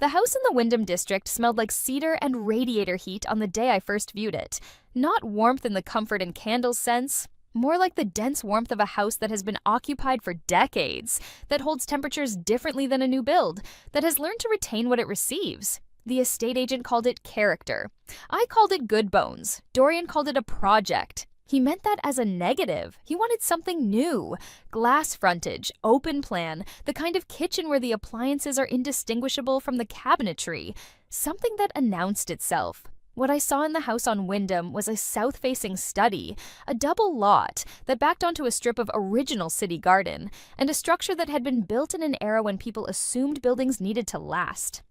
The house in the Wyndham district smelled like cedar and radiator heat on the day I first viewed it. Not warmth in the comfort and candles sense, more like the dense warmth of a house that has been occupied for decades, that holds temperatures differently than a new build, that has learned to retain what it receives. The estate agent called it character. I called it good bones. Dorian called it a project. He meant that as a negative. He wanted something new. Glass frontage, open plan, the kind of kitchen where the appliances are indistinguishable from the cabinetry. Something that announced itself. What I saw in the house on Wyndham was a south-facing study, a double lot that backed onto a strip of original city garden, and a structure that had been built in an era when people assumed buildings needed to last.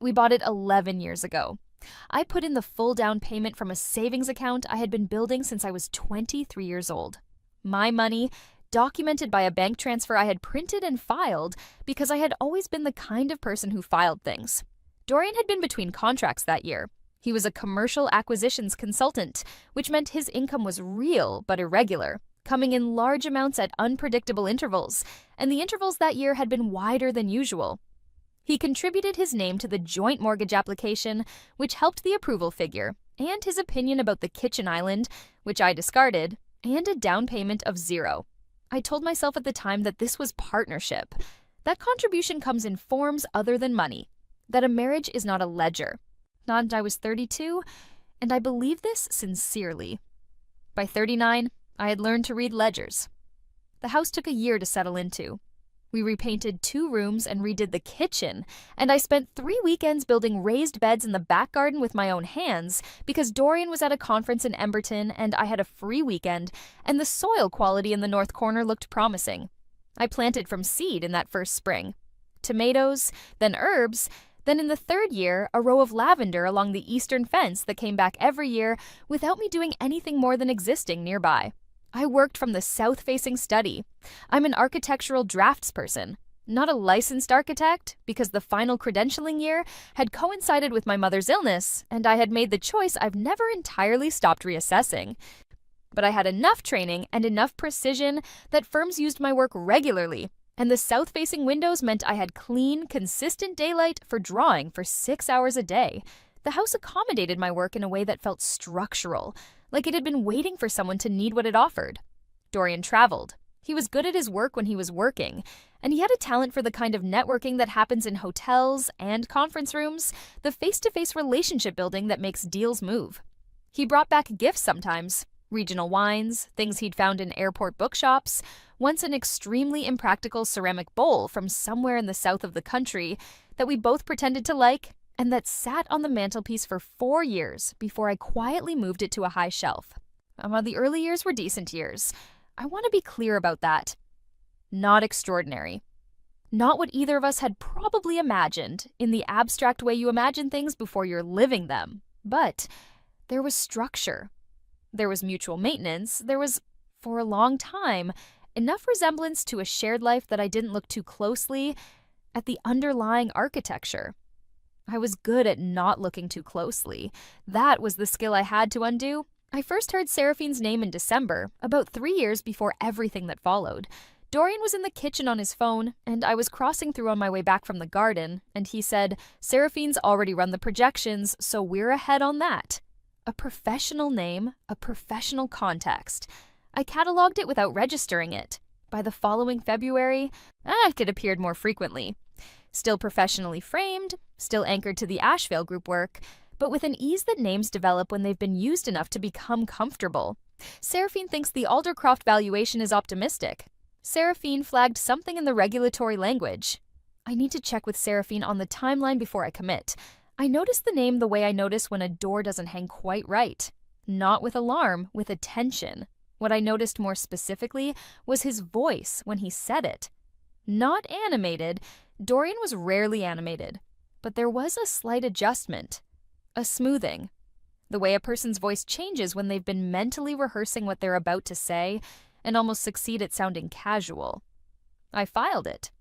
We bought it 11 years ago. I put in the full down payment from a savings account I had been building since I was 23 years old. My money, documented by a bank transfer I had printed and filed because I had always been the kind of person who filed things. Dorian had been between contracts that year. He was a commercial acquisitions consultant, which meant his income was real but irregular, coming in large amounts at unpredictable intervals, and the intervals that year had been wider than usual. He contributed his name to the joint mortgage application, which helped the approval figure, and his opinion about the kitchen island, which I discarded, and a down payment of 0. I told myself at the time that this was partnership. That contribution comes in forms other than money. That a marriage is not a ledger. Not until I was 32, and I believe this sincerely. By 39, I had learned to read ledgers. The house took a year to settle into. We repainted 2 rooms and redid the kitchen, and I spent 3 weekends building raised beds in the back garden with my own hands because Dorian was at a conference in Emberton and I had a free weekend, and the soil quality in the north corner looked promising. I planted from seed in that first spring. Tomatoes, then herbs, then in the 3rd year, a row of lavender along the eastern fence that came back every year without me doing anything more than existing nearby. I worked from the south-facing study. I'm an architectural draftsperson, not a licensed architect, because the final credentialing year had coincided with my mother's illness, and I had made the choice I've never entirely stopped reassessing. But I had enough training and enough precision that firms used my work regularly, and the south-facing windows meant I had clean, consistent daylight for drawing for 6 hours a day. The house accommodated my work in a way that felt structural, like it had been waiting for someone to need what it offered. Dorian traveled. He was good at his work when he was working, and he had a talent for the kind of networking that happens in hotels and conference rooms, the face-to-face relationship building that makes deals move. He brought back gifts sometimes, regional wines, things he'd found in airport bookshops, once an extremely impractical ceramic bowl from somewhere in the south of the country that we both pretended to like, and that sat on the mantelpiece for 4 years before I quietly moved it to a high shelf. The early years were decent years. I want to be clear about that. Not extraordinary. Not what either of us had probably imagined, in the abstract way you imagine things before you're living them. But there was structure. There was mutual maintenance. There was, for a long time, enough resemblance to a shared life that I didn't look too closely at the underlying architecture. I was good at not looking too closely. That was the skill I had to undo. I first heard Seraphine's name in December, about 3 years before everything that followed. Dorian was in the kitchen on his phone, and I was crossing through on my way back from the garden, and he said, "Seraphine's already run the projections, so we're ahead on that." A professional name, a professional context. I cataloged it without registering it. By the following February, it appeared more frequently. Still professionally framed, still anchored to the Asheville group work, but with an ease that names develop when they've been used enough to become comfortable. Seraphine thinks the Aldercroft valuation is optimistic. Seraphine flagged something in the regulatory language. I need to check with Seraphine on the timeline before I commit. I noticed the name the way I notice when a door doesn't hang quite right. Not with alarm, with attention. What I noticed more specifically was his voice when he said it. Not animated. Dorian was rarely animated, but there was a slight adjustment, a smoothing. The way a person's voice changes when they've been mentally rehearsing what they're about to say and almost succeed at sounding casual. I filed it.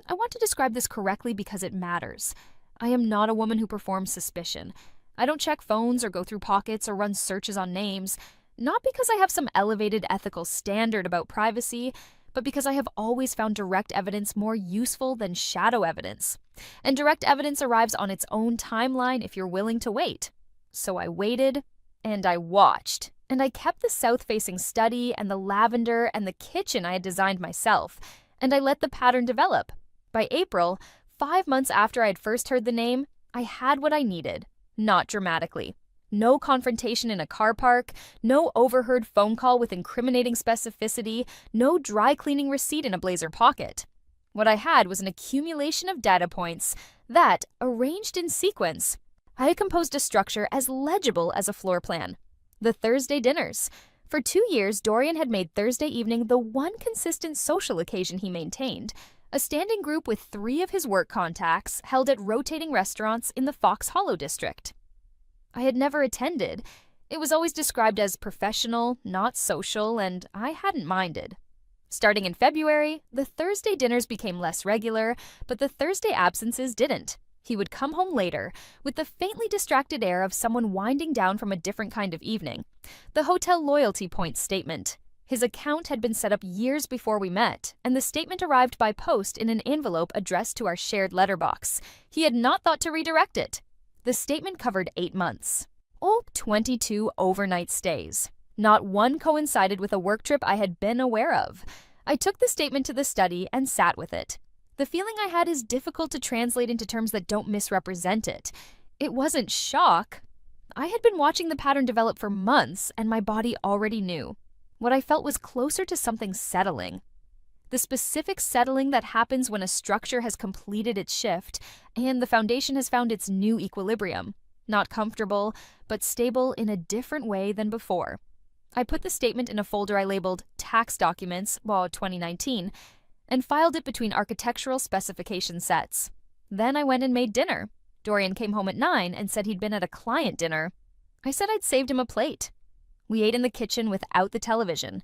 I want to describe this correctly because it matters. I am not a woman who performs suspicion. I don't check phones or go through pockets or run searches on names, not because I have some elevated ethical standard about privacy, but because I have always found direct evidence more useful than shadow evidence. And direct evidence arrives on its own timeline if you're willing to wait. So I waited, and I watched. And I kept the south-facing study and the lavender and the kitchen I had designed myself. And I let the pattern develop. By April, 5 months after I had first heard the name, I had what I needed. Not dramatically. No confrontation in a car park, no overheard phone call with incriminating specificity, no dry cleaning receipt in a blazer pocket. What I had was an accumulation of data points that, arranged in sequence, I had composed a structure as legible as a floor plan. The Thursday dinners. For 2 years, Dorian had made Thursday evening the one consistent social occasion he maintained, a standing group with 3 of his work contacts held at rotating restaurants in the Fox Hollow district. I had never attended. It was always described as professional, not social, and I hadn't minded. Starting in February, the Thursday dinners became less regular, but the Thursday absences didn't. He would come home later, with the faintly distracted air of someone winding down from a different kind of evening. The hotel loyalty points statement. His account had been set up years before we met, and the statement arrived by post in an envelope addressed to our shared letterbox. He had not thought to redirect it. The statement covered 8 months. 22 overnight stays. Not one coincided with a work trip I had been aware of. I took the statement to the study and sat with it. The feeling I had is difficult to translate into terms that don't misrepresent it. It wasn't shock. I had been watching the pattern develop for months, and my body already knew. What I felt was closer to something settling. The specific settling that happens when a structure has completed its shift and the foundation has found its new equilibrium. Not comfortable, but stable in a different way than before. I put the statement in a folder I labeled Tax Documents, 2019, and filed it between architectural specification sets. Then I went and made dinner. Dorian came home at 9 and said he'd been at a client dinner. I said I'd saved him a plate. We ate in the kitchen without the television.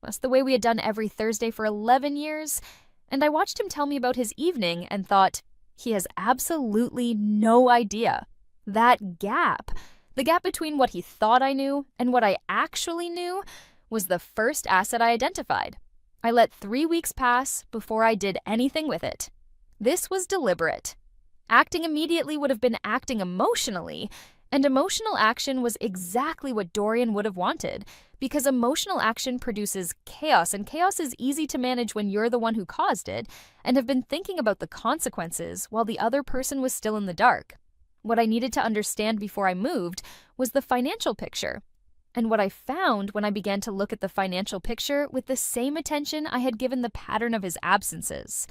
That's the way we had done every Thursday for 11 years, and I watched him tell me about his evening and thought, he has absolutely no idea. That gap, the gap between what he thought I knew and what I actually knew, was the first asset I identified. I let 3 weeks pass before I did anything with it. This was deliberate. Acting immediately would have been acting emotionally, and emotional action was exactly what Dorian would have wanted, because emotional action produces chaos, and chaos is easy to manage when you're the one who caused it and have been thinking about the consequences while the other person was still in the dark. What I needed to understand before I moved was the financial picture. And what I found when I began to look at the financial picture with the same attention I had given the pattern of his absences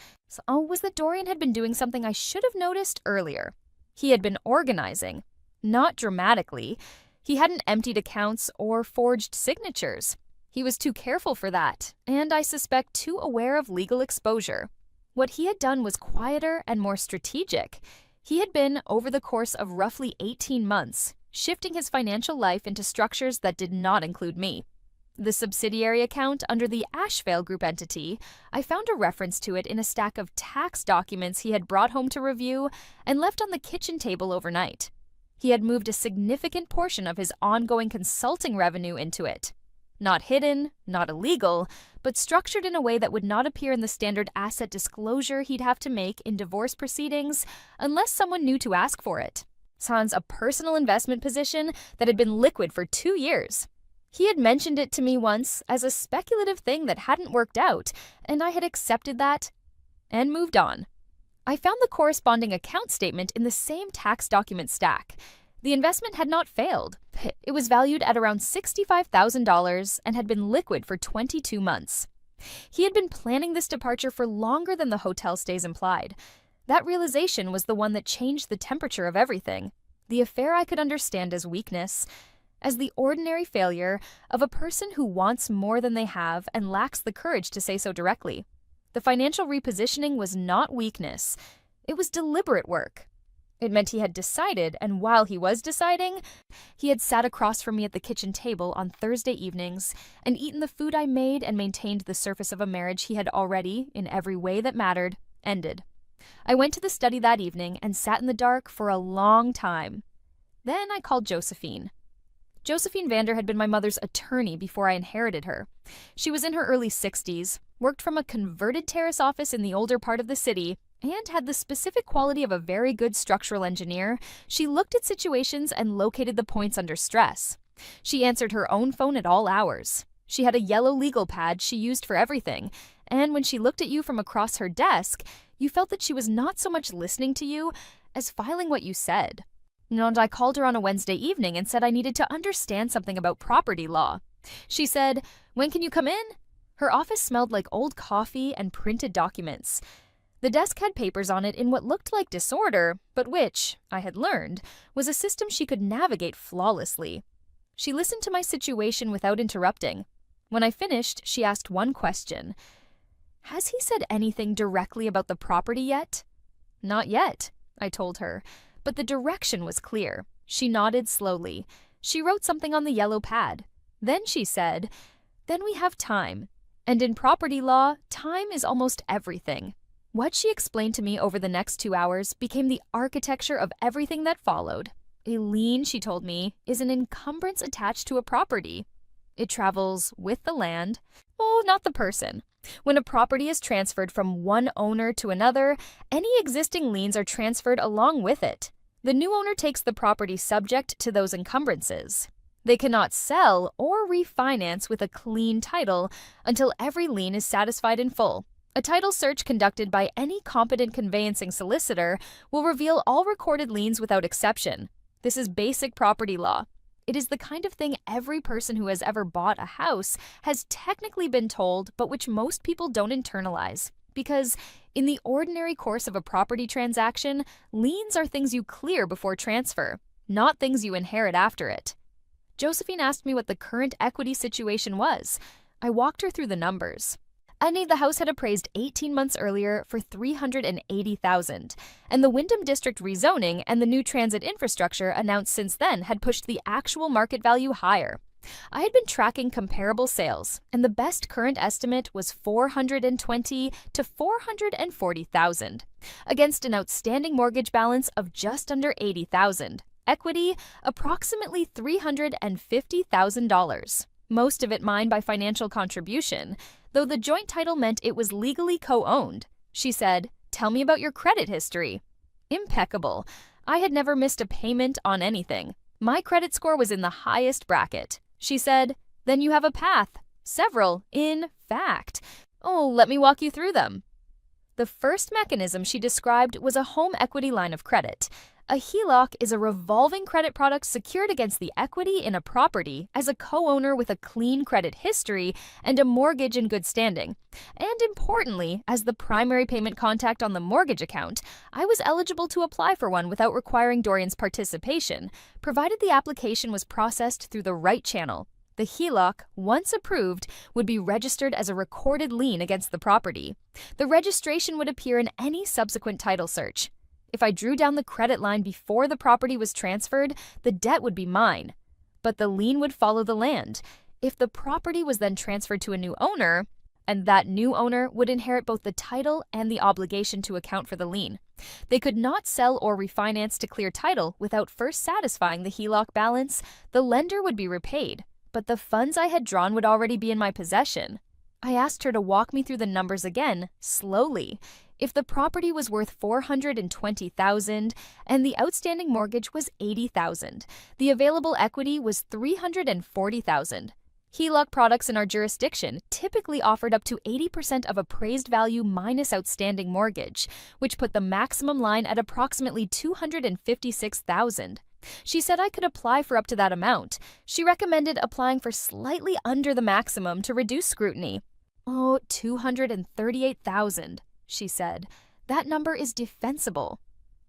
was that Dorian had been doing something I should have noticed earlier. He had been organizing. Not dramatically. He hadn't emptied accounts or forged signatures. He was too careful for that, and I suspect too aware of legal exposure. What he had done was quieter and more strategic. He had been, over the course of roughly 18 months, shifting his financial life into structures that did not include me. The subsidiary account under the Ashvale Group entity, I found a reference to it in a stack of tax documents he had brought home to review and left on the kitchen table overnight. He had moved a significant portion of his ongoing consulting revenue into it. Not hidden, not illegal, but structured in a way that would not appear in the standard asset disclosure he'd have to make in divorce proceedings unless someone knew to ask for it. Sans a personal investment position that had been liquid for 2 years. He had mentioned it to me once as a speculative thing that hadn't worked out, and I had accepted that and moved on. I found the corresponding account statement in the same tax document stack. The investment had not failed. It was valued at around $65,000 and had been liquid for 22 months. He had been planning this departure for longer than the hotel stays implied. That realization was the one that changed the temperature of everything. The affair I could understand as weakness, as the ordinary failure of a person who wants more than they have and lacks the courage to say so directly. The financial repositioning was not weakness. It was deliberate work. It meant he had decided, and while he was deciding, he had sat across from me at the kitchen table on Thursday evenings and eaten the food I made and maintained the surface of a marriage he had already, in every way that mattered, ended. I went to the study that evening and sat in the dark for a long time. Then I called Josephine. Josephine Vander had been my mother's attorney before I inherited her. She was in her early 60s, worked from a converted terrace office in the older part of the city, and had the specific quality of a very good structural engineer. She looked at situations and located the points under stress. She answered her own phone at all hours. She had a yellow legal pad she used for everything, and when she looked at you from across her desk, you felt that she was not so much listening to you as filing what you said. And I called her on a Wednesday evening and said I needed to understand something about property law. She said, "When can you come in?" Her office smelled like old coffee and printed documents. The desk had papers on it in what looked like disorder, but which, I had learned, was a system she could navigate flawlessly. She listened to my situation without interrupting. When I finished, she asked one question. "Has he said anything directly about the property yet?" "Not yet," I told her, but the direction was clear. She nodded slowly. She wrote something on the yellow pad. Then she said, "Then we have time. And in property law, time is almost everything." What she explained to me over the next 2 hours became the architecture of everything that followed. A lien, she told me, is an encumbrance attached to a property. It travels with the land, not the person. When a property is transferred from one owner to another, any existing liens are transferred along with it. The new owner takes the property subject to those encumbrances. They cannot sell or refinance with a clean title until every lien is satisfied in full. A title search conducted by any competent conveyancing solicitor will reveal all recorded liens without exception. This is basic property law. It is the kind of thing every person who has ever bought a house has technically been told, but which most people don't internalize. Because in the ordinary course of a property transaction, liens are things you clear before transfer, not things you inherit after it. Josephine asked me what the current equity situation was. I walked her through the numbers. The house had appraised 18 months earlier for $380,000, and the Wyndham District rezoning and the new transit infrastructure announced since then had pushed the actual market value higher. I had been tracking comparable sales, and the best current estimate was $420,000 to $440,000, against an outstanding mortgage balance of just under $80,000. Equity, approximately $350,000. Most of it mine by financial contribution, though the joint title meant it was legally co-owned. She said, "Tell me about your credit history." Impeccable. I had never missed a payment on anything. My credit score was in the highest bracket. She said, "Then you have a path. Several, in fact. Let me walk you through them." The first mechanism she described was a home equity line of credit. A HELOC is a revolving credit product secured against the equity in a property as a co-owner with a clean credit history and a mortgage in good standing. And importantly, as the primary payment contact on the mortgage account, I was eligible to apply for one without requiring Dorian's participation, provided the application was processed through the right channel. The HELOC, once approved, would be registered as a recorded lien against the property. The registration would appear in any subsequent title search. If I drew down the credit line before the property was transferred, the debt would be mine. But the lien would follow the land. If the property was then transferred to a new owner, and that new owner would inherit both the title and the obligation to account for the lien. They could not sell or refinance to clear title without first satisfying the HELOC balance. The lender would be repaid, but the funds I had drawn would already be in my possession. I asked her to walk me through the numbers again, slowly. If the property was worth $420,000 and the outstanding mortgage was $80,000, the available equity was $340,000. HELOC products in our jurisdiction typically offered up to 80% of appraised value minus outstanding mortgage, which put the maximum line at approximately $256,000. She said I could apply for up to that amount. She recommended applying for slightly under the maximum to reduce scrutiny. $238,000. She said, "That number is defensible."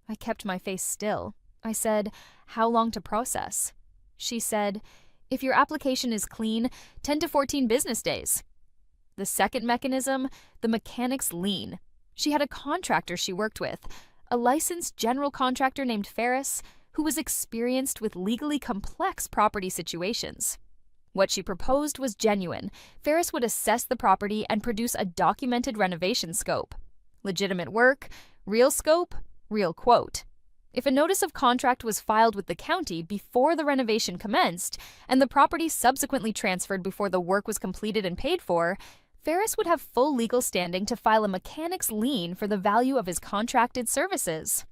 I kept my face still. I said, "How long to process?" She said, "If your application is clean, 10 to 14 business days." The second mechanism, the mechanic's lien. She had a contractor she worked with, a licensed general contractor named Ferris, who was experienced with legally complex property situations. What she proposed was genuine. Ferris would assess the property and produce a documented renovation scope. Legitimate work, real scope, real quote. If a notice of contract was filed with the county before the renovation commenced, and the property subsequently transferred before the work was completed and paid for, Ferris would have full legal standing to file a mechanic's lien for the value of his contracted services.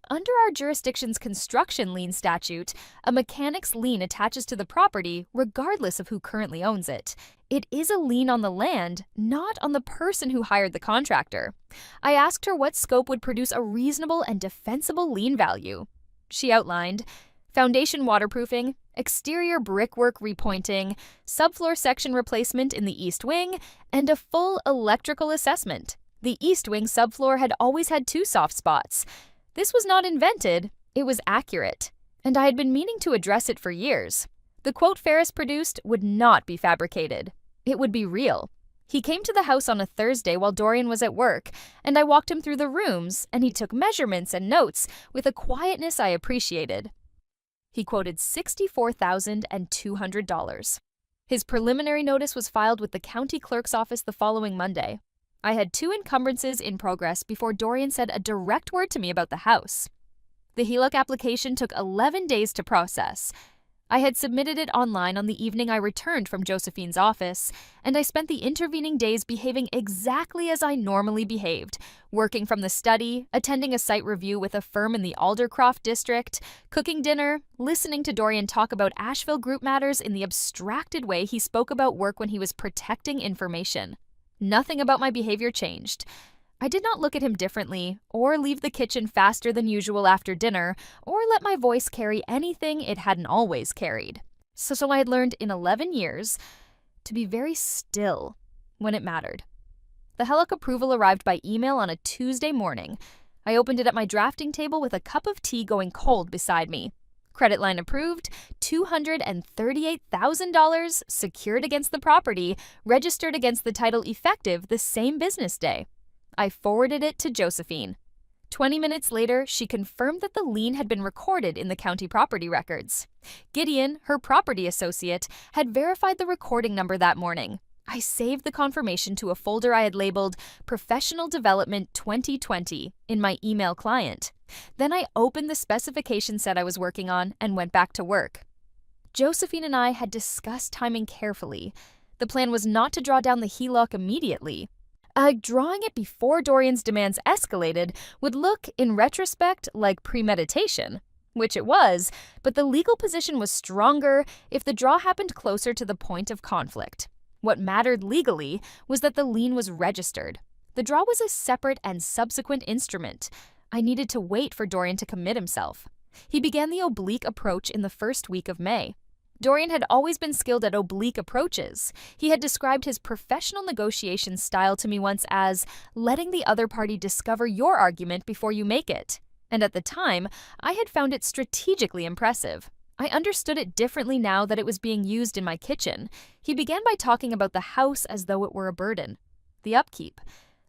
Under our jurisdiction's construction lien statute, a mechanic's lien attaches to the property regardless of who currently owns it. It is a lien on the land, not on the person who hired the contractor. I asked her what scope would produce a reasonable and defensible lien value. She outlined foundation waterproofing, exterior brickwork repointing, subfloor section replacement in the east wing, and a full electrical assessment. The east wing subfloor had always had 2 soft spots. This was not invented, it was accurate, and I had been meaning to address it for years. The quote Ferris produced would not be fabricated. It would be real. He came to the house on a Thursday while Dorian was at work, and I walked him through the rooms, and he took measurements and notes with a quietness I appreciated. He quoted $64,200. His preliminary notice was filed with the county clerk's office the following Monday. I had 2 encumbrances in progress before Dorian said a direct word to me about the house. The HELOC application took 11 days to process. I had submitted it online on the evening I returned from Josephine's office, and I spent the intervening days behaving exactly as I normally behaved, working from the study, attending a site review with a firm in the Aldercroft district, cooking dinner, listening to Dorian talk about Asheville group matters in the abstracted way he spoke about work when he was protecting information. Nothing about my behavior changed. I did not look at him differently, or leave the kitchen faster than usual after dinner, or let my voice carry anything it hadn't always carried. So I had learned in 11 years to be very still when it mattered. The HELOC approval arrived by email on a Tuesday morning. I opened it at my drafting table with a cup of tea going cold beside me. Credit line approved, $238,000 secured against the property, registered against the title effective the same business day. I forwarded it to Josephine. 20 minutes later, she confirmed that the lien had been recorded in the county property records. Gideon, her property associate, had verified the recording number that morning. I saved the confirmation to a folder I had labeled Professional Development 2020 in my email client. Then I opened the specification set I was working on and went back to work. Josephine and I had discussed timing carefully. The plan was not to draw down the HELOC immediately. Drawing it before Dorian's demands escalated would look, in retrospect, like premeditation, which it was, but the legal position was stronger if the draw happened closer to the point of conflict. What mattered legally was that the lien was registered. The draw was a separate and subsequent instrument. I needed to wait for Dorian to commit himself. He began the oblique approach in the first week of May. Dorian had always been skilled at oblique approaches. He had described his professional negotiation style to me once as letting the other party discover your argument before you make it. And at the time, I had found it strategically impressive. I understood it differently now that it was being used in my kitchen. He began by talking about the house as though it were a burden. The upkeep,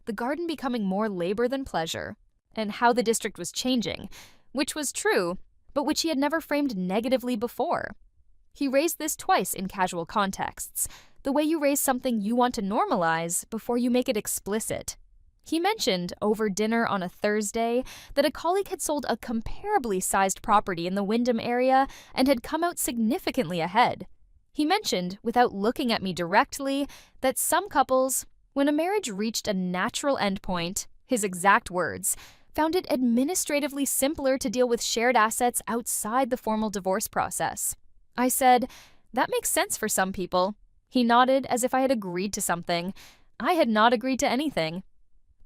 the garden becoming more labor than pleasure, and how the district was changing, which was true, but which he had never framed negatively before. He raised this twice in casual contexts, the way you raise something you want to normalize before you make it explicit. He mentioned, over dinner on a Thursday, that a colleague had sold a comparably sized property in the Wyndham area and had come out significantly ahead. He mentioned, without looking at me directly, that some couples, when a marriage reached a natural endpoint, his exact words, found it administratively simpler to deal with shared assets outside the formal divorce process. I said, "That makes sense for some people." He nodded as if I had agreed to something. I had not agreed to anything.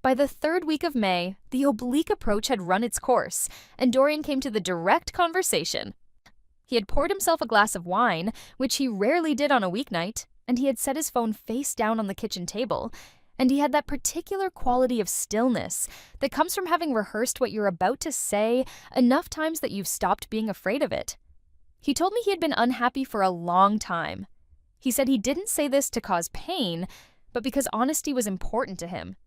By the 3rd week of May, the oblique approach had run its course, and Dorian came to the direct conversation. He had poured himself a glass of wine, which he rarely did on a weeknight, and he had set his phone face down on the kitchen table, and he had that particular quality of stillness that comes from having rehearsed what you're about to say enough times that you've stopped being afraid of it. He told me he had been unhappy for a long time. He said he didn't say this to cause pain, but because honesty was important to him.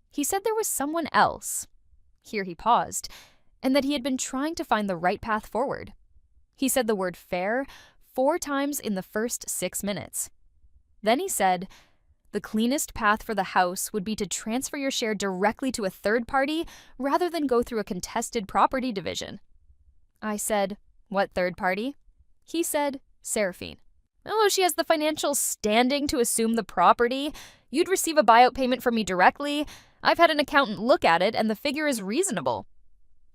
He said there was someone else. Here he paused, and that he had been trying to find the right path forward. He said the word fair 4 times in the first 6 minutes. Then he said, the cleanest path for the house would be to transfer your share directly to a third party rather than go through a contested property division. I said, "What third party?" He said, "Seraphine." "Oh, she has the financial standing to assume the property. You'd receive a buyout payment from me directly. I've had an accountant look at it, and the figure is reasonable."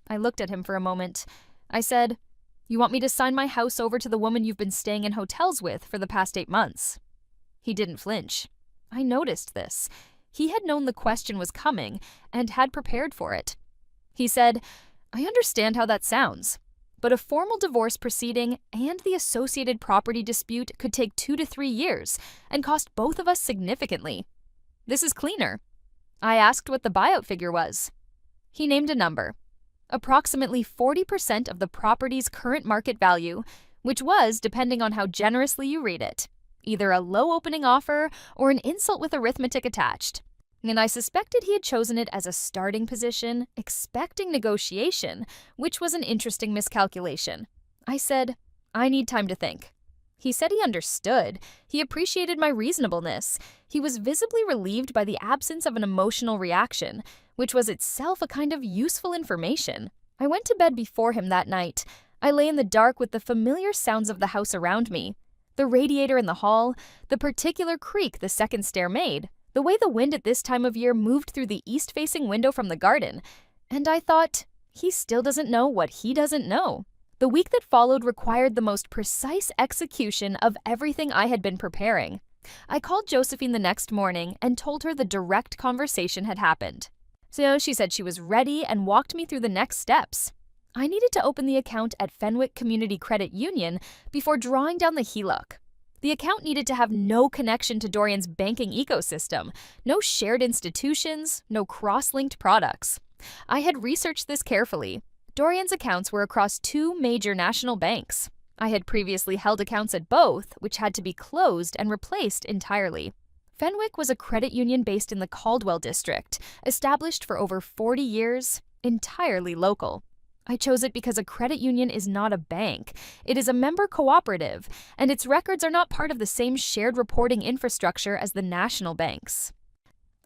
I looked at him for a moment. I said, "You want me to sign my house over to the woman you've been staying in hotels with for the past 8 months?" He didn't flinch. I noticed this. He had known the question was coming and had prepared for it. He said, "I understand how that sounds, but a formal divorce proceeding and the associated property dispute could take 2 to 3 years and cost both of us significantly. This is cleaner." I asked what the buyout figure was. He named a number. Approximately 40% of the property's current market value, which was, depending on how generously you read it, either a low opening offer or an insult with arithmetic attached. And I suspected he had chosen it as a starting position, expecting negotiation, which was an interesting miscalculation. I said, "I need time to think." He said he understood. He appreciated my reasonableness. He was visibly relieved by the absence of an emotional reaction, which was itself a kind of useful information. I went to bed before him that night. I lay in the dark with the familiar sounds of the house around me. The radiator in the hall, the particular creak the second stair made, the way the wind at this time of year moved through the east-facing window from the garden. And I thought, he still doesn't know what he doesn't know. The week that followed required the most precise execution of everything I had been preparing. I called Josephine the next morning and told her the direct conversation had happened. So she said she was ready and walked me through the next steps. I needed to open the account at Fenwick Community Credit Union before drawing down the HELOC. The account needed to have no connection to Dorian's banking ecosystem, no shared institutions, no cross-linked products. I had researched this carefully. Dorian's accounts were across 2 major national banks. I had previously held accounts at both, which had to be closed and replaced entirely. Fenwick was a credit union based in the Caldwell district, established for over 40 years, entirely local. I chose it because a credit union is not a bank. It is a member cooperative, and its records are not part of the same shared reporting infrastructure as the national banks.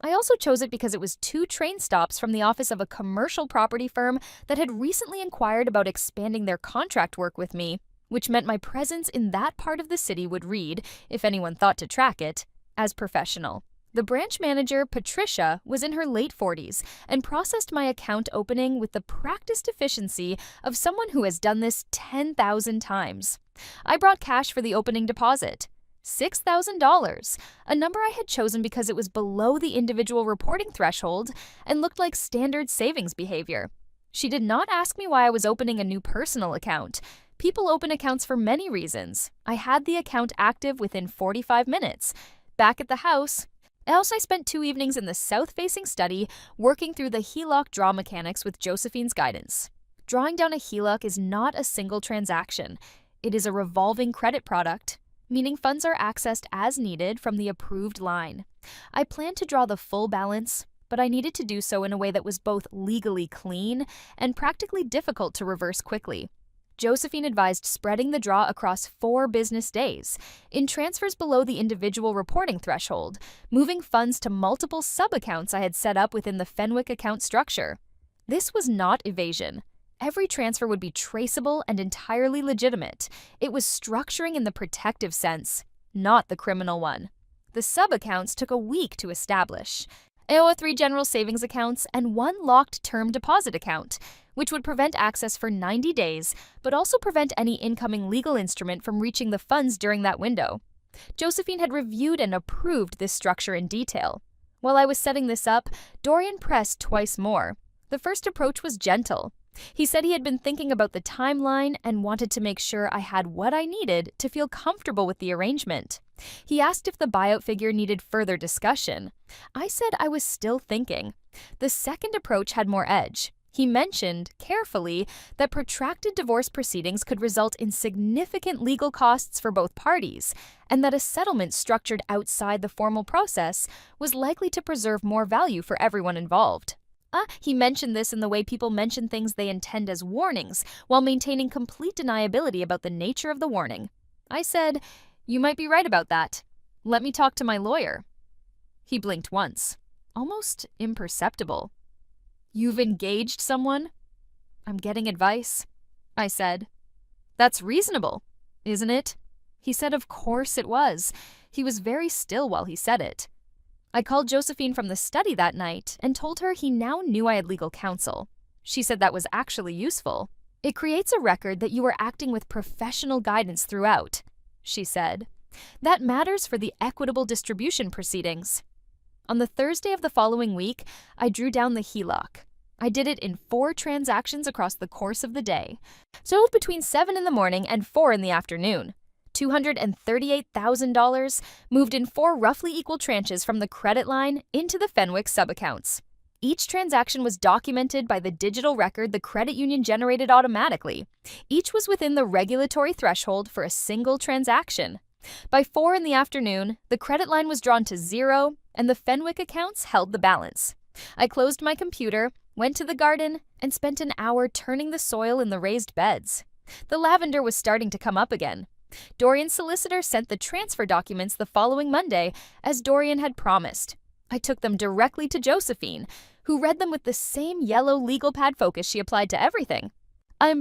I also chose it because it was 2 train stops from the office of a commercial property firm that had recently inquired about expanding their contract work with me, which meant my presence in that part of the city would read, if anyone thought to track it, as professional. The branch manager, Patricia, was in her late 40s and processed my account opening with the practiced efficiency of someone who has done this 10,000 times. I brought cash for the opening deposit. $6,000, a number I had chosen because it was below the individual reporting threshold and looked like standard savings behavior. She did not ask me why I was opening a new personal account. People open accounts for many reasons. I had the account active within 45 minutes. Back at the house, else I spent 2 evenings in the south-facing study working through the HELOC draw mechanics with Josephine's guidance. Drawing down a HELOC is not a single transaction. It is a revolving credit product, meaning funds are accessed as needed from the approved line. I planned to draw the full balance, but I needed to do so in a way that was both legally clean and practically difficult to reverse quickly. Josephine advised spreading the draw across 4 business days, in transfers below the individual reporting threshold, moving funds to multiple sub-accounts I had set up within the Fenwick account structure. This was not evasion. Every transfer would be traceable and entirely legitimate. It was structuring in the protective sense, not the criminal one. The sub-accounts took a week to establish. 3 general savings accounts and 1 locked term deposit account, which would prevent access for 90 days, but also prevent any incoming legal instrument from reaching the funds during that window. Josephine had reviewed and approved this structure in detail. While I was setting this up, Dorian pressed twice more. The first approach was gentle. He said he had been thinking about the timeline and wanted to make sure I had what I needed to feel comfortable with the arrangement. He asked if the buyout figure needed further discussion. I said I was still thinking. The second approach had more edge. He mentioned, carefully, that protracted divorce proceedings could result in significant legal costs for both parties, and that a settlement structured outside the formal process was likely to preserve more value for everyone involved. He mentioned this in the way people mention things they intend as warnings, while maintaining complete deniability about the nature of the warning. I said, "You might be right about that. Let me talk to my lawyer." He blinked once, almost imperceptible. "You've engaged someone?" "I'm getting advice." I said. That's reasonable, isn't it? He said of course it was. He was very still while he said it. I called Josephine from the study that night and told her he now knew I had legal counsel. She said that was actually useful. It creates a record that you were acting with professional guidance throughout, she said. That matters for the equitable distribution proceedings. On the Thursday of the following week, I drew down the HELOC. I did it in 4 transactions across the course of the day, totaled between 7 in the morning and 4 in the afternoon. $238,000 moved in 4 roughly equal tranches from the credit line into the Fenwick subaccounts. Each transaction was documented by the digital record the credit union generated automatically. Each was within the regulatory threshold for a single transaction. By 4 in the afternoon, the credit line was drawn to 0, and the Fenwick accounts held the balance. I closed my computer, went to the garden, and spent an hour turning the soil in the raised beds. The lavender was starting to come up again. Dorian's solicitor sent the transfer documents the following Monday, as Dorian had promised. I took them directly to Josephine, who read them with the same yellow legal pad focus she applied to everything.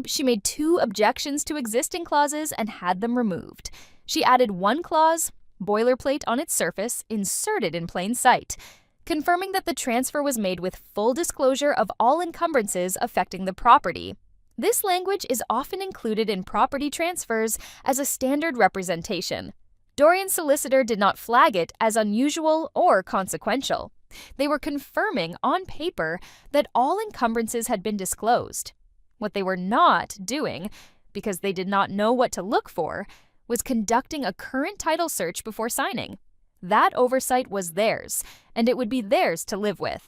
She made 2 objections to existing clauses and had them removed. She added 1 clause, boilerplate on its surface, inserted in plain sight, confirming that the transfer was made with full disclosure of all encumbrances affecting the property. This language is often included in property transfers as a standard representation. Dorian's solicitor did not flag it as unusual or consequential. They were confirming on paper that all encumbrances had been disclosed. What they were not doing, because they did not know what to look for, was conducting a current title search before signing. That oversight was theirs, and it would be theirs to live with.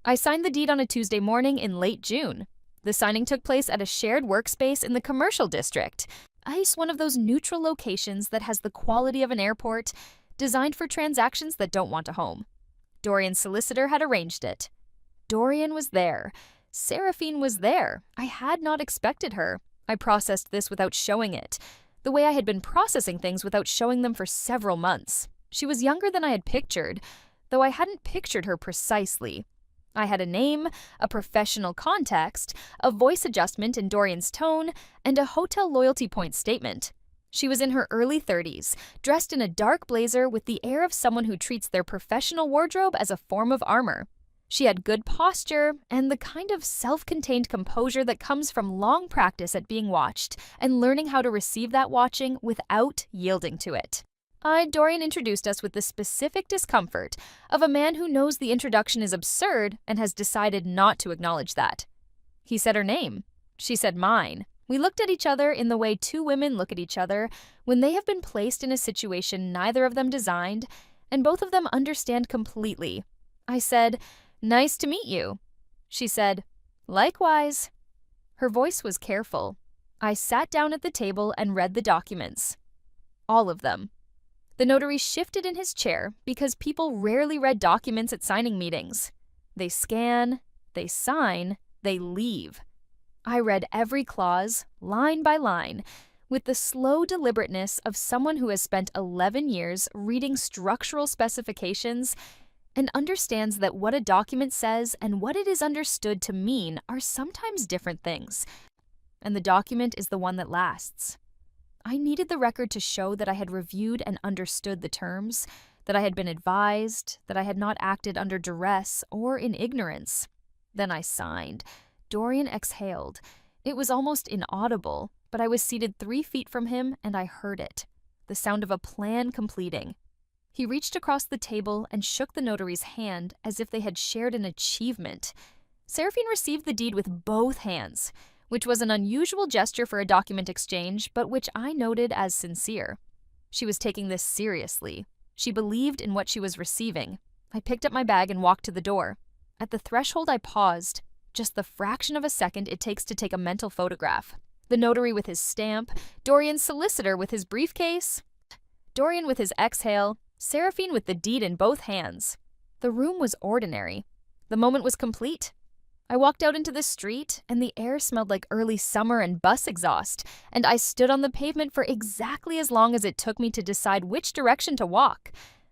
I signed the deed on a Tuesday morning in late June. The signing took place at a shared workspace in the commercial district. ICE, one of those neutral locations that has the quality of an airport, designed for transactions that don't want a home. Dorian's solicitor had arranged it. Dorian was there. Seraphine was there. I had not expected her. I processed this without showing it, the way I had been processing things without showing them for several months. She was younger than I had pictured, though I hadn't pictured her precisely. I had a name, a professional context, a voice adjustment in Dorian's tone, and a hotel loyalty point statement. She was in her early 30s, dressed in a dark blazer with the air of someone who treats their professional wardrobe as a form of armor. She had good posture and the kind of self-contained composure that comes from long practice at being watched and learning how to receive that watching without yielding to it. Dorian introduced us with the specific discomfort of a man who knows the introduction is absurd and has decided not to acknowledge that. He said her name. She said mine. We looked at each other in the way 2 women look at each other when they have been placed in a situation neither of them designed, and both of them understand completely. I said, "Nice to meet you." She said, "Likewise." Her voice was careful. I sat down at the table and read the documents. All of them. The notary shifted in his chair because people rarely read documents at signing meetings. They scan, they sign, they leave. I read every clause, line by line, with the slow deliberateness of someone who has spent 11 years reading structural specifications and understands that what a document says and what it is understood to mean are sometimes different things. And the document is the one that lasts. I needed the record to show that I had reviewed and understood the terms, that I had been advised, that I had not acted under duress or in ignorance. Then I signed. Dorian exhaled. It was almost inaudible, but I was seated 3 feet from him and I heard it, the sound of a plan completing. He reached across the table and shook the notary's hand as if they had shared an achievement. Seraphine received the deed with both hands, which was an unusual gesture for a document exchange, but which I noted as sincere. She was taking this seriously. She believed in what she was receiving. I picked up my bag and walked to the door. At the threshold, I paused, just the fraction of a second it takes to take a mental photograph. The notary with his stamp, Dorian's solicitor with his briefcase, Dorian with his exhale, Seraphine with the deed in both hands. The room was ordinary. The moment was complete. I walked out into the street, and the air smelled like early summer and bus exhaust, and I stood on the pavement for exactly as long as it took me to decide which direction to walk.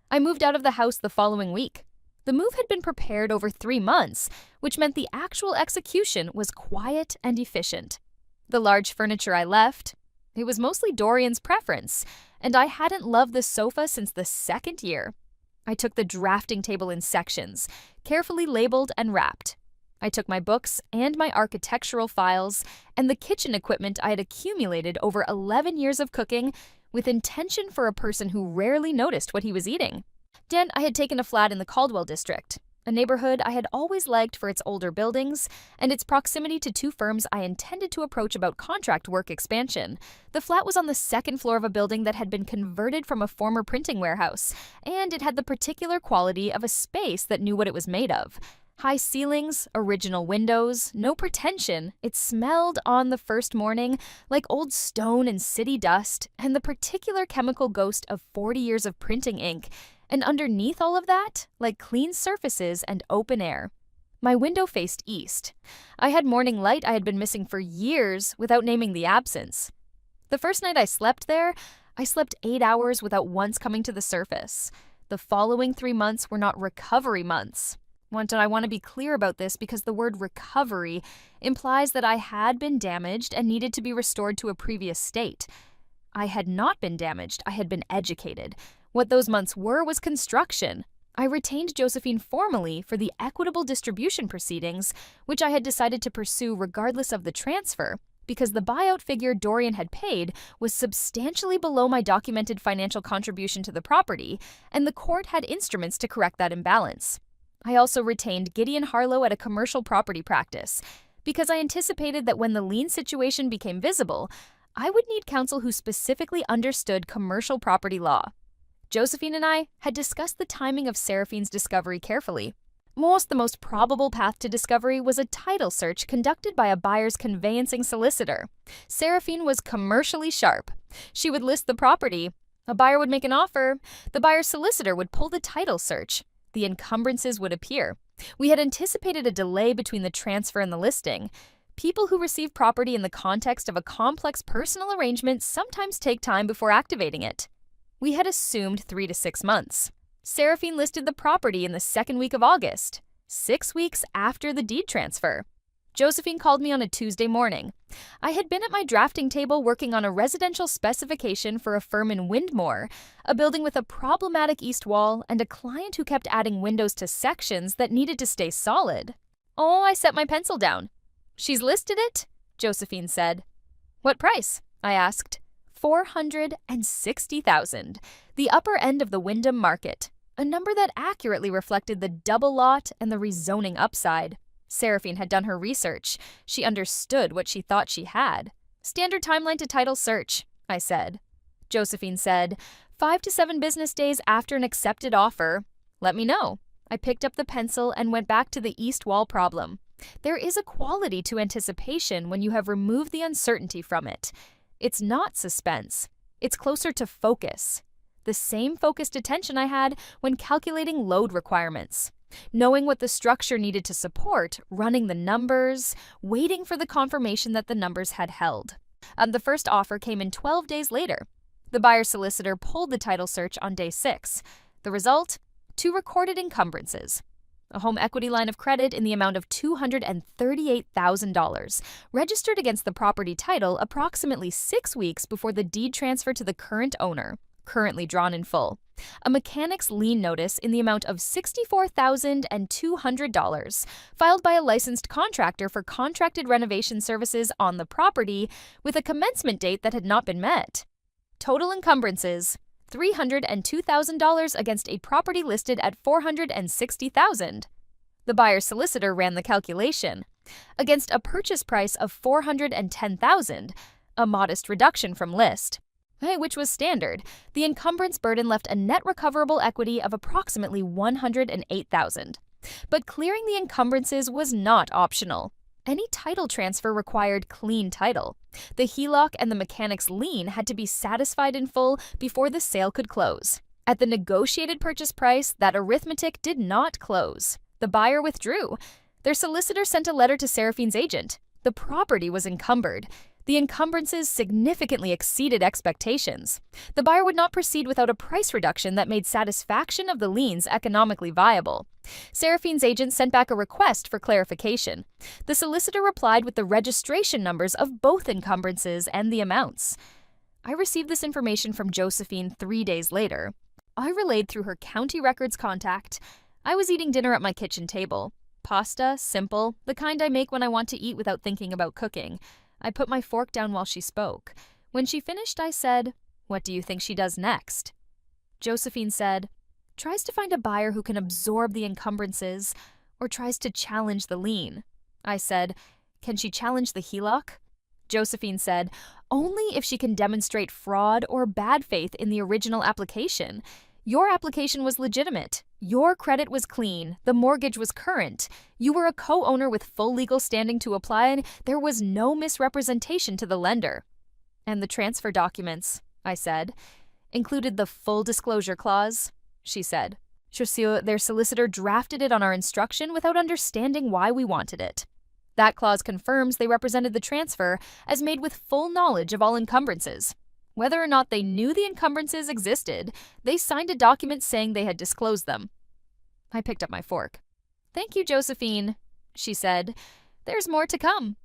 I moved out of the house the following week. The move had been prepared over 3 months, which meant the actual execution was quiet and efficient. The large furniture I left, it was mostly Dorian's preference, and I hadn't loved the sofa since the second year. I took the drafting table in sections, carefully labeled and wrapped. I took my books and my architectural files and the kitchen equipment I had accumulated over 11 years of cooking with intention for a person who rarely noticed what he was eating. Then I had taken a flat in the Caldwell district, a neighborhood I had always liked for its older buildings and its proximity to two firms I intended to approach about contract work expansion. The flat was on the second floor of a building that had been converted from a former printing warehouse, and it had the particular quality of a space that knew what it was made of. High ceilings, original windows, no pretension. It smelled on the first morning like old stone and city dust and the particular chemical ghost of 40 years of printing ink. And underneath all of that, like clean surfaces and open air. My window faced east. I had morning light I had been missing for years without naming the absence. The first night I slept there, I slept 8 hours without once coming to the surface. The following 3 months were not recovery months. I want to be clear about this because the word recovery implies that I had been damaged and needed to be restored to a previous state. I had not been damaged, I had been educated. What those months were was construction. I retained Josephine formally for the equitable distribution proceedings, which I had decided to pursue regardless of the transfer, because the buyout figure Dorian had paid was substantially below my documented financial contribution to the property, and the court had instruments to correct that imbalance. I also retained Gideon Harlow at a commercial property practice, because I anticipated that when the lien situation became visible, I would need counsel who specifically understood commercial property law. Josephine and I had discussed the timing of Seraphine's discovery carefully. The most probable path to discovery was a title search conducted by a buyer's conveyancing solicitor. Seraphine was commercially sharp. She would list the property. A buyer would make an offer. The buyer's solicitor would pull the title search. The encumbrances would appear. We had anticipated a delay between the transfer and the listing. People who receive property in the context of a complex personal arrangement sometimes take time before activating it. We had assumed 3 to 6 months. Seraphine listed the property in the second week of August, 6 weeks after the deed transfer. Josephine called me on a Tuesday morning. I had been at my drafting table working on a residential specification for a firm in Windmore, a building with a problematic east wall and a client who kept adding windows to sections that needed to stay solid. I set my pencil down. "She's listed it?" Josephine said. "What price?" I asked. $460,000, the upper end of the Wyndham market, a number that accurately reflected the double lot and the rezoning upside. Seraphine had done her research. She understood what she thought she had. "Standard timeline to title search," I said. Josephine said, 5 to 7 business days after an accepted offer. "Let me know." I picked up the pencil and went back to the east wall problem. There is a quality to anticipation when you have removed the uncertainty from it. It's not suspense. It's closer to focus. The same focused attention I had when calculating load requirements. Knowing what the structure needed to support, running the numbers, waiting for the confirmation that the numbers had held. The first offer came in 12 days later. The buyer's solicitor pulled the title search on day 6. The result? 2 recorded encumbrances. A home equity line of credit in the amount of $238,000, registered against the property title approximately 6 weeks before the deed transfer to the current owner, currently drawn in full. A mechanic's lien notice in the amount of $64,200, filed by a licensed contractor for contracted renovation services on the property with a commencement date that had not been met. Total encumbrances: $302,000 against a property listed at $460,000. The buyer's solicitor ran the calculation. Against a purchase price of $410,000, a modest reduction from list, which was standard, the encumbrance burden left a net recoverable equity of approximately $108,000. But clearing the encumbrances was not optional. Any title transfer required clean title. The HELOC and the mechanic's lien had to be satisfied in full before the sale could close. At the negotiated purchase price, that arithmetic did not close. The buyer withdrew. Their solicitor sent a letter to Seraphine's agent. The property was encumbered. The encumbrances significantly exceeded expectations. The buyer would not proceed without a price reduction that made satisfaction of the liens economically viable. Seraphine's agent sent back a request for clarification. The solicitor replied with the registration numbers of both encumbrances and the amounts. I received this information from Josephine 3 days later. I relayed through her county records contact. I was eating dinner at my kitchen table. Pasta, simple, the kind I make when I want to eat without thinking about cooking. I put my fork down while she spoke. When she finished, I said, "What do you think she does next?" Josephine said, "Tries to find a buyer who can absorb the encumbrances, or tries to challenge the lien." I said, "Can she challenge the HELOC?" Josephine said, "Only if she can demonstrate fraud or bad faith in the original application. Your application was legitimate. Your credit was clean. The mortgage was current. You were a co-owner with full legal standing to apply, and there was no misrepresentation to the lender." "And the transfer documents," I said, "included the full disclosure clause?" She said, "Their solicitor drafted it on our instruction without understanding why we wanted it. That clause confirms they represented the transfer as made with full knowledge of all encumbrances. Whether or not they knew the encumbrances existed, they signed a document saying they had disclosed them." I picked up my fork. "Thank you, Josephine," she said. "There's more to come."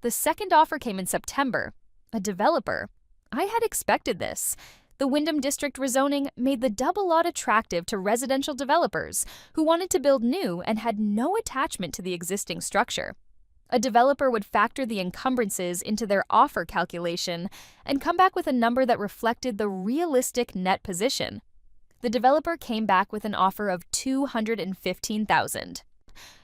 The second offer came in September. A developer. I had expected this. The Wyndham District rezoning made the double lot attractive to residential developers who wanted to build new and had no attachment to the existing structure. A developer would factor the encumbrances into their offer calculation and come back with a number that reflected the realistic net position. The developer came back with an offer of $215,000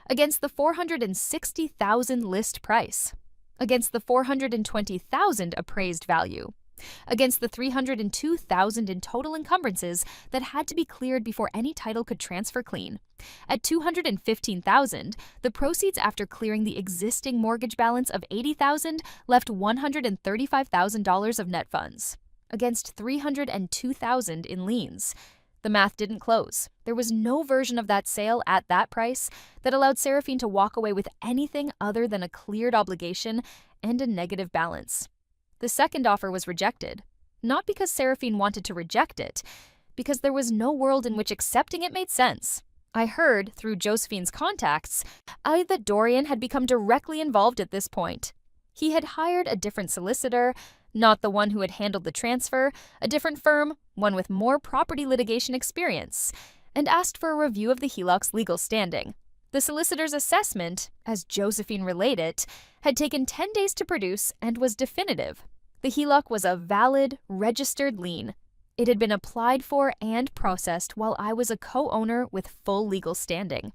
against the $460,000 list price, against the $420,000 appraised value, against the $302,000 in total encumbrances that had to be cleared before any title could transfer clean. At $215,000, the proceeds after clearing the existing mortgage balance of $80,000 left $135,000 of net funds, against $302,000 in liens. The math didn't close. There was no version of that sale at that price that allowed Seraphine to walk away with anything other than a cleared obligation and a negative balance. The second offer was rejected, not because Seraphine wanted to reject it, because there was no world in which accepting it made sense. I heard, through Josephine's contacts, that Dorian had become directly involved at this point. He had hired a different solicitor, not the one who had handled the transfer, a different firm, one with more property litigation experience, and asked for a review of the HELOC's legal standing. The solicitor's assessment, as Josephine relayed it, had taken 10 days to produce and was definitive. The HELOC was a valid, registered lien. It had been applied for and processed while I was a co-owner with full legal standing.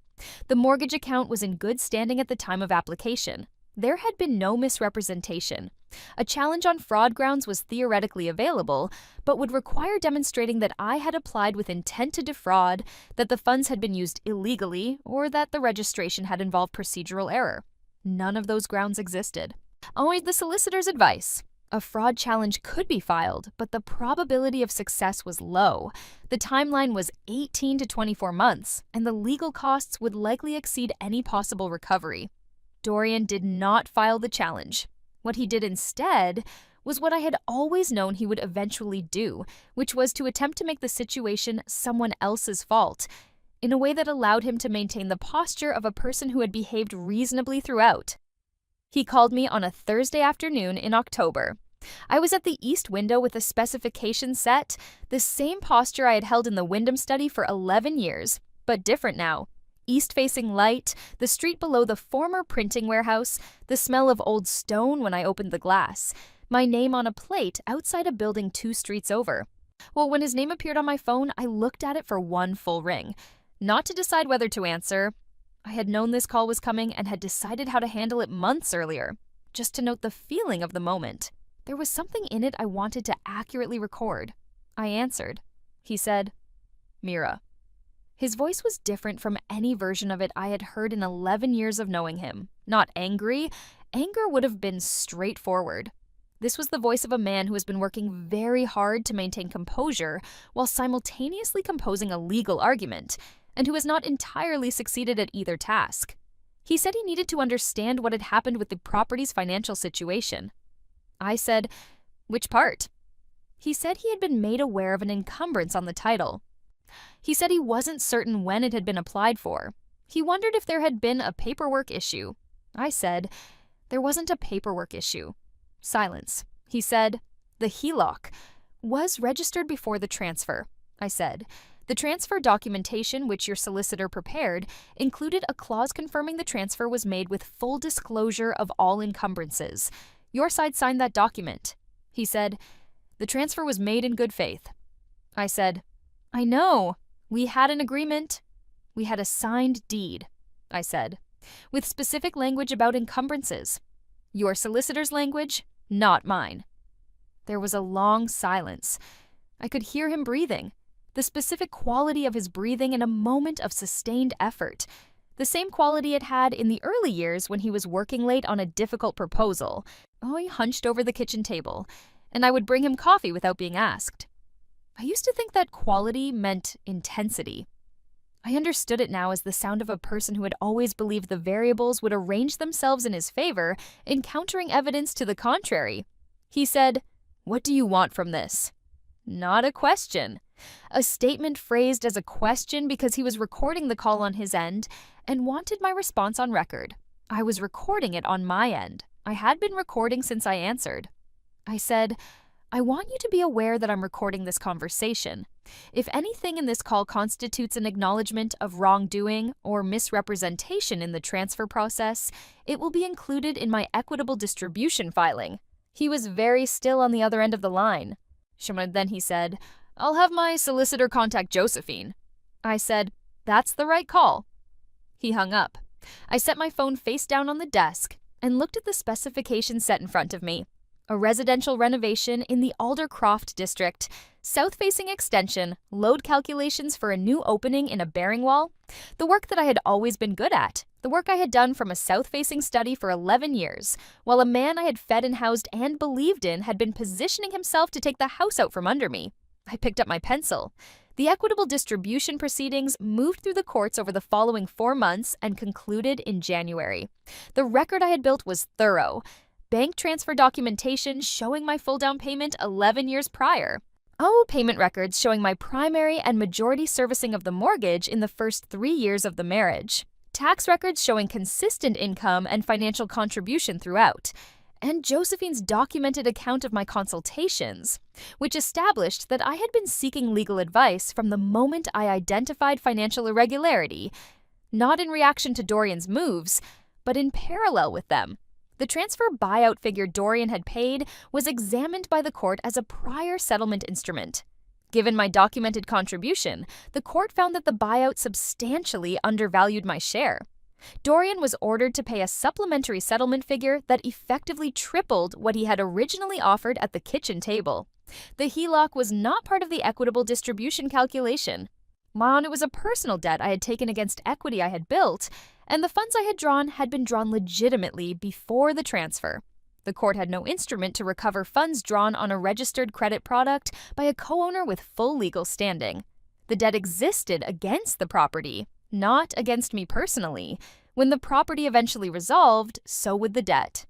The mortgage account was in good standing at the time of application. There had been no misrepresentation. A challenge on fraud grounds was theoretically available, but would require demonstrating that I had applied with intent to defraud, that the funds had been used illegally, or that the registration had involved procedural error. None of those grounds existed. Only the solicitor's advice. A fraud challenge could be filed, but the probability of success was low. The timeline was 18 to 24 months, and the legal costs would likely exceed any possible recovery. Dorian did not file the challenge. What he did instead was what I had always known he would eventually do, which was to attempt to make the situation someone else's fault, in a way that allowed him to maintain the posture of a person who had behaved reasonably throughout. He called me on a Thursday afternoon in October. I was at the east window with the specifications set, the same posture I had held in the Wyndham study for 11 years, but different now. East-facing light, the street below the former printing warehouse, the smell of old stone when I opened the glass, my name on a plate outside a building 2 streets over. Well, when his name appeared on my phone, I looked at it for one full ring. Not to decide whether to answer. I had known this call was coming and had decided how to handle it months earlier, just to note the feeling of the moment. There was something in it I wanted to accurately record. I answered. He said, "Mira." His voice was different from any version of it I had heard in 11 years of knowing him. Not angry. Anger would have been straightforward. This was the voice of a man who has been working very hard to maintain composure while simultaneously composing a legal argument, and who has not entirely succeeded at either task. He said he needed to understand what had happened with the property's financial situation. I said, "Which part?" He said he had been made aware of an encumbrance on the title. He said he wasn't certain when it had been applied for. He wondered if there had been a paperwork issue. I said, "There wasn't a paperwork issue." Silence. He said, "The HELOC was registered before the transfer." I said, "The transfer documentation which your solicitor prepared included a clause confirming the transfer was made with full disclosure of all encumbrances. Your side signed that document." He said, "The transfer was made in good faith." I said, "I know. We had an agreement. We had a signed deed," I said, "with specific language about encumbrances. Your solicitor's language, not mine." There was a long silence. I could hear him breathing, the specific quality of his breathing in a moment of sustained effort, the same quality it had in the early years when he was working late on a difficult proposal. I hunched over the kitchen table, and I would bring him coffee without being asked. I used to think that quality meant intensity. I understood it now as the sound of a person who had always believed the variables would arrange themselves in his favor, encountering evidence to the contrary. He said, "What do you want from this?" Not a question. A statement phrased as a question because he was recording the call on his end and wanted my response on record. I was recording it on my end. I had been recording since I answered. I said, "I want you to be aware that I'm recording this conversation. If anything in this call constitutes an acknowledgement of wrongdoing or misrepresentation in the transfer process, it will be included in my equitable distribution filing." He was very still on the other end of the line. Then he said, "I'll have my solicitor contact Josephine." I said, "That's the right call." He hung up. I set my phone face down on the desk and looked at the specifications set in front of me. A residential renovation in the Aldercroft district, south-facing extension, load calculations for a new opening in a bearing wall, the work that I had always been good at, the work I had done from a south-facing study for 11 years, while a man I had fed and housed and believed in had been positioning himself to take the house out from under me. I picked up my pencil. The equitable distribution proceedings moved through the courts over the following 4 months and concluded in January. The record I had built was thorough. Bank transfer documentation showing my full down payment 11 years prior. Payment records showing my primary and majority servicing of the mortgage in the first 3 years of the marriage. Tax records showing consistent income and financial contribution throughout. And Josephine's documented account of my consultations, which established that I had been seeking legal advice from the moment I identified financial irregularity, not in reaction to Dorian's moves, but in parallel with them. The transfer buyout figure Dorian had paid was examined by the court as a prior settlement instrument. Given my documented contribution, the court found that the buyout substantially undervalued my share. Dorian was ordered to pay a supplementary settlement figure that effectively tripled what he had originally offered at the kitchen table. The HELOC was not part of the equitable distribution calculation. It was a personal debt I had taken against equity I had built, and the funds I had been drawn legitimately before the transfer. The court had no instrument to recover funds drawn on a registered credit product by a co-owner with full legal standing. The debt existed against the property, not against me personally. When the property eventually resolved, so would the debt.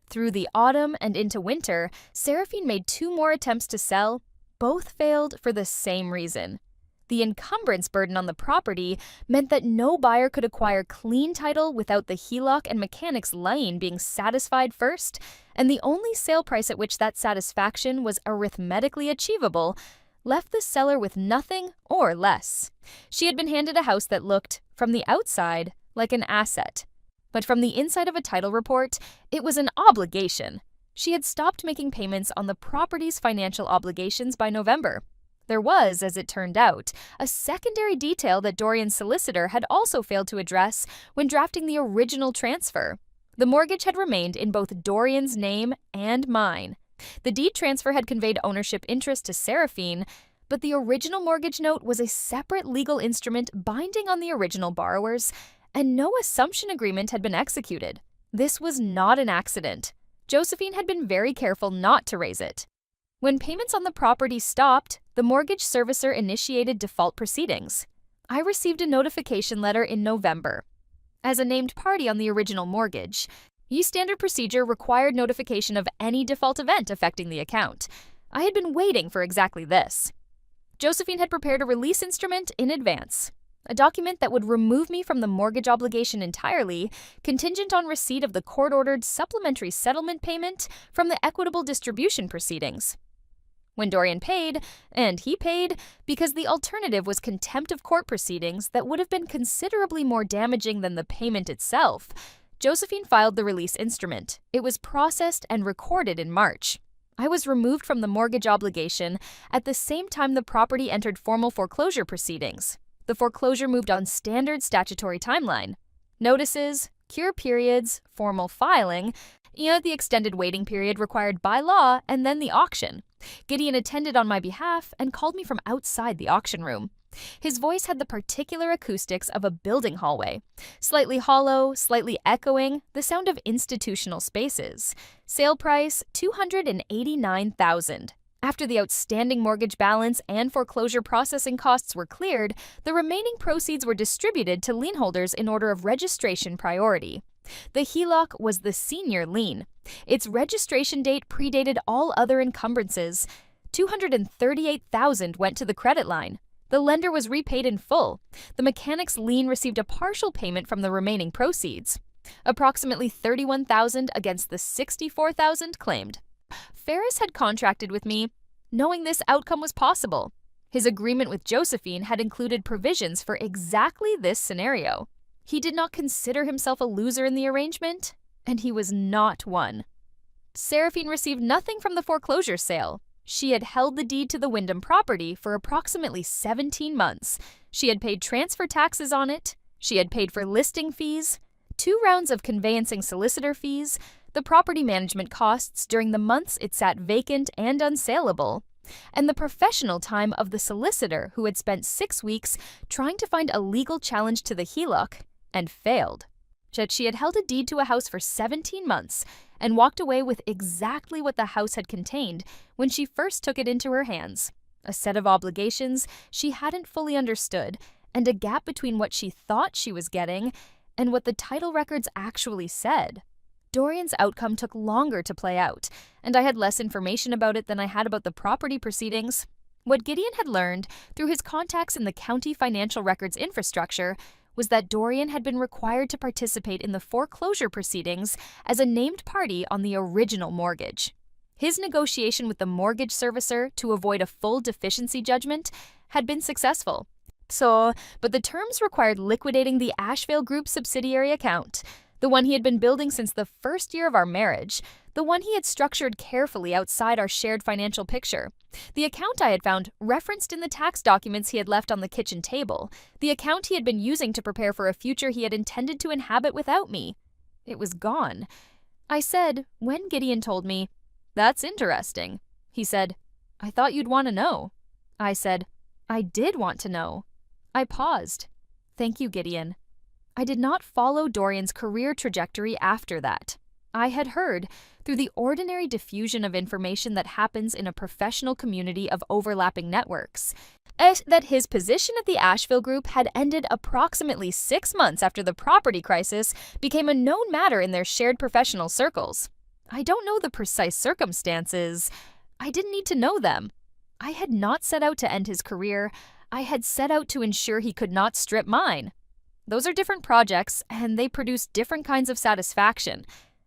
Through the autumn and into winter, Seraphine made 2 more attempts to sell. Both failed for the same reason. The encumbrance burden on the property meant that no buyer could acquire clean title without the HELOC and mechanics lien being satisfied first, and the only sale price at which that satisfaction was arithmetically achievable left the seller with nothing or less. She had been handed a house that looked, from the outside, like an asset. But from the inside of a title report, it was an obligation. She had stopped making payments on the property's financial obligations by November. There was, as it turned out, a secondary detail that Dorian's solicitor had also failed to address when drafting the original transfer. The mortgage had remained in both Dorian's name and mine. The deed transfer had conveyed ownership interest to Seraphine, but the original mortgage note was a separate legal instrument binding on the original borrowers, and no assumption agreement had been executed. This was not an accident. Josephine had been very careful not to raise it. When payments on the property stopped, the mortgage servicer initiated default proceedings. I received a notification letter in November. As a named party on the original mortgage, Standard procedure required notification of any default event affecting the account. I had been waiting for exactly this. Josephine had prepared a release instrument in advance, a document that would remove me from the mortgage obligation entirely, contingent on receipt of the court-ordered supplementary settlement payment from the equitable distribution proceedings. When Dorian paid, and he paid, because the alternative was contempt of court proceedings that would have been considerably more damaging than the payment itself, Josephine filed the release instrument. It was processed and recorded in March. I was removed from the mortgage obligation at the same time the property entered formal foreclosure proceedings. The foreclosure moved on standard statutory timeline. Notices, cure periods, formal filing, the extended waiting period required by law, and then the auction. Gideon attended on my behalf and called me from outside the auction room. His voice had the particular acoustics of a building hallway. Slightly hollow, slightly echoing, the sound of institutional spaces. Sale price, $289,000. After the outstanding mortgage balance and foreclosure processing costs were cleared, the remaining proceeds were distributed to lien holders in order of registration priority. The HELOC was the senior lien. Its registration date predated all other encumbrances. $238,000 went to the credit line. The lender was repaid in full. The mechanic's lien received a partial payment from the remaining proceeds, approximately $31,000 against the $64,000 claimed. Ferris had contracted with me, knowing this outcome was possible. His agreement with Josephine had included provisions for exactly this scenario. He did not consider himself a loser in the arrangement, and he was not one. Seraphine received nothing from the foreclosure sale. She had held the deed to the Wyndham property for approximately 17 months. She had paid transfer taxes on it. She had paid for listing fees, 2 rounds of conveyancing solicitor fees, the property management costs during the months it sat vacant and unsaleable, and the professional time of the solicitor who had spent 6 weeks trying to find a legal challenge to the HELOC and failed. Yet she had held a deed to a house for 17 months and walked away with exactly what the house had contained when she first took it into her hands: a set of obligations she hadn't fully understood, and a gap between what she thought she was getting and what the title records actually said. Dorian's outcome took longer to play out, and I had less information about it than I had about the property proceedings. What Gideon had learned through his contacts in the county financial records infrastructure was that Dorian had been required to participate in the foreclosure proceedings as a named party on the original mortgage. His negotiation with the mortgage servicer to avoid a full deficiency judgment had been successful. But the terms required liquidating the Asheville Group subsidiary account, the one he had been building since the first year of our marriage, the one he had structured carefully outside our shared financial picture, the account I had found referenced in the tax documents he had left on the kitchen table, the account he had been using to prepare for a future he had intended to inhabit without me. It was gone. I said, when Gideon told me, "That's interesting." He said, "I thought you'd want to know." I said, "I did want to know." I paused. Thank you, Gideon. I did not follow Dorian's career trajectory after that. I had heard, through the ordinary diffusion of information that happens in a professional community of overlapping networks, that his position at the Asheville Group had ended approximately 6 months after the property crisis became a known matter in their shared professional circles. I don't know the precise circumstances. I didn't need to know them. I had not set out to end his career. I had set out to ensure he could not strip mine. Those are different projects, and they produce different kinds of satisfaction.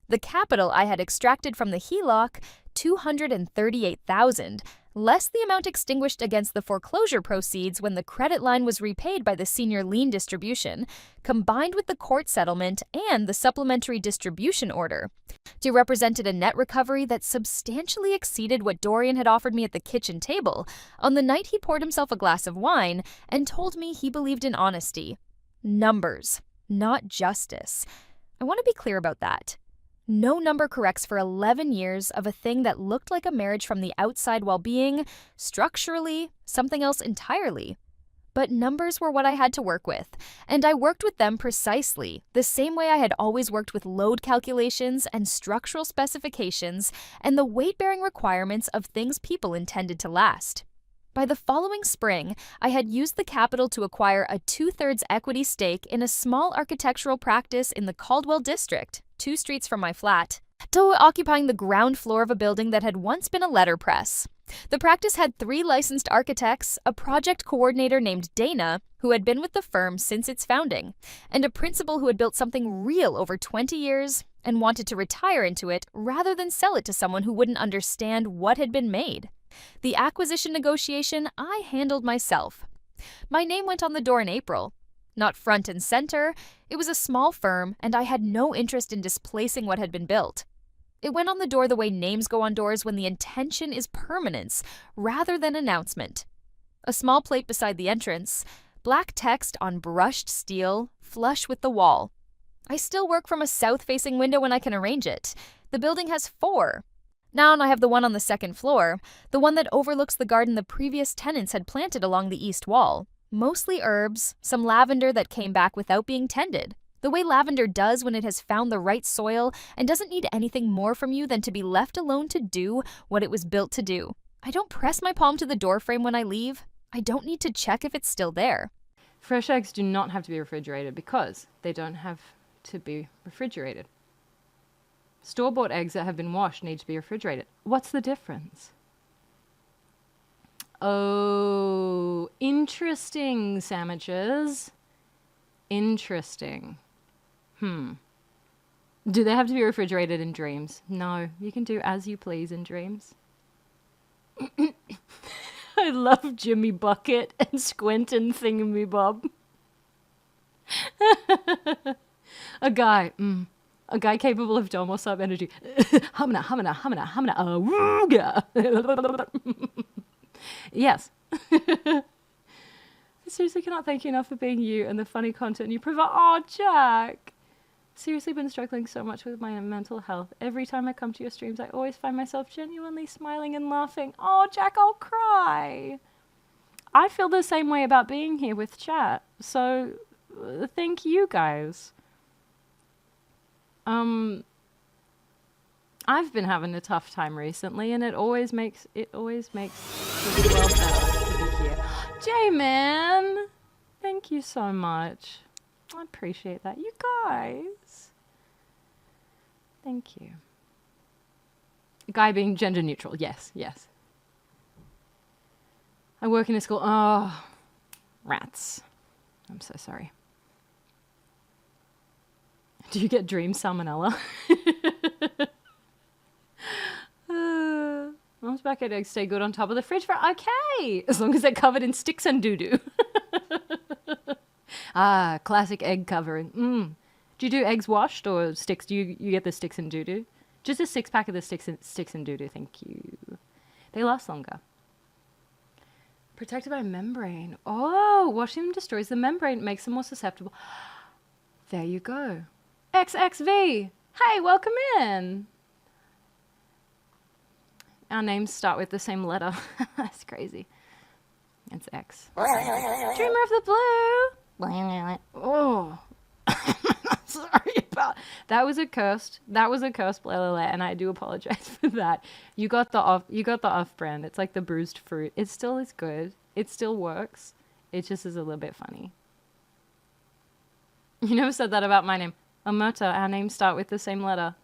The capital I had extracted from the HELOC, $238,000, less the amount extinguished against the foreclosure proceeds when the credit line was repaid by the senior lien distribution, combined with the court settlement and the supplementary distribution order, represented a net recovery that substantially exceeded what Dorian had offered me at the kitchen table on the night he poured himself a glass of wine and told me he believed in honesty. Numbers, not justice. I want to be clear about that. No number corrects for 11 years of a thing that looked like a marriage from the outside while being, structurally, something else entirely. But numbers were what I had to work with, and I worked with them precisely the same way I had always worked with load calculations and structural specifications and the weight-bearing requirements of things people intended to last. By the following spring, I had used the capital to acquire a 2/3 equity stake in a small architectural practice in the Caldwell district. 2 streets from my flat, to occupying the ground floor of a building that had once been a letterpress. The practice had 3 licensed architects, a project coordinator named Dana, who had been with the firm since its founding, and a principal who had built something real over 20 years and wanted to retire into it rather than sell it to someone who wouldn't understand what had been made. The acquisition negotiation I handled myself. My name went on the door in April. Not front and center, it was a small firm, and I had no interest in displacing what had been built. It went on the door the way names go on doors when the intention is permanence rather than announcement. A small plate beside the entrance, black text on brushed steel, flush with the wall. I still work from a south-facing window when I can arrange it. The building has 4. Now I have the one on the 2nd floor, the one that overlooks the garden the previous tenants had planted along the east wall. Mostly herbs, some lavender that came back without being tended. The way lavender does when it has found the right soil and doesn't need anything more from you than to be left alone to do what it was built to do. I don't press my palm to the doorframe when I leave. I don't need to check if it's still there. Fresh eggs do not have to be refrigerated because they don't have to be refrigerated. Store-bought eggs that have been washed need to be refrigerated. What's the difference? Oh, interesting, sandwiches. Interesting. Do they have to be refrigerated in dreams? No, you can do as you please in dreams. I love Jimmy Bucket and Squint and Thingamabob. A guy capable of dom or sub energy. Humana, humana, humana, humana, awooga. Yes. I seriously cannot thank you enough for being you and the funny content you provide. Oh, Jack. Seriously been struggling so much with my mental health. Every time I come to your streams, I always find myself genuinely smiling and laughing. Oh, Jack, I'll cry. I feel the same way about being here with chat. So, thank you guys. I've been having a tough time recently, and it always makes the world better to be here. J-Man, thank you so much. I appreciate that. You guys. Thank you. Guy being gender neutral. Yes, yes. I work in a school. Oh, rats. I'm so sorry. Do you get dream salmonella? Mom's bucket eggs stay good on top of the fridge for okay, as long as they're covered in sticks and doo-doo. Ah, classic egg covering. Do you do eggs washed or sticks? Do you get the sticks and doo-doo? Just a 6-pack of the sticks and doo-doo, thank you. They last longer. Protected by membrane. Oh, washing them destroys the membrane, makes them more susceptible. There you go. XXV. Hey, welcome in. Our names start with the same letter. That's crazy. It's X. Dreamer of the Blue. Oh. Sorry about that. Was a cursed blah, and I do apologize for that. You got the off brand. It's like the bruised fruit. It still is good. It still works. It just is a little bit funny. You never said that about my name. Omerta, our names start with the same letter.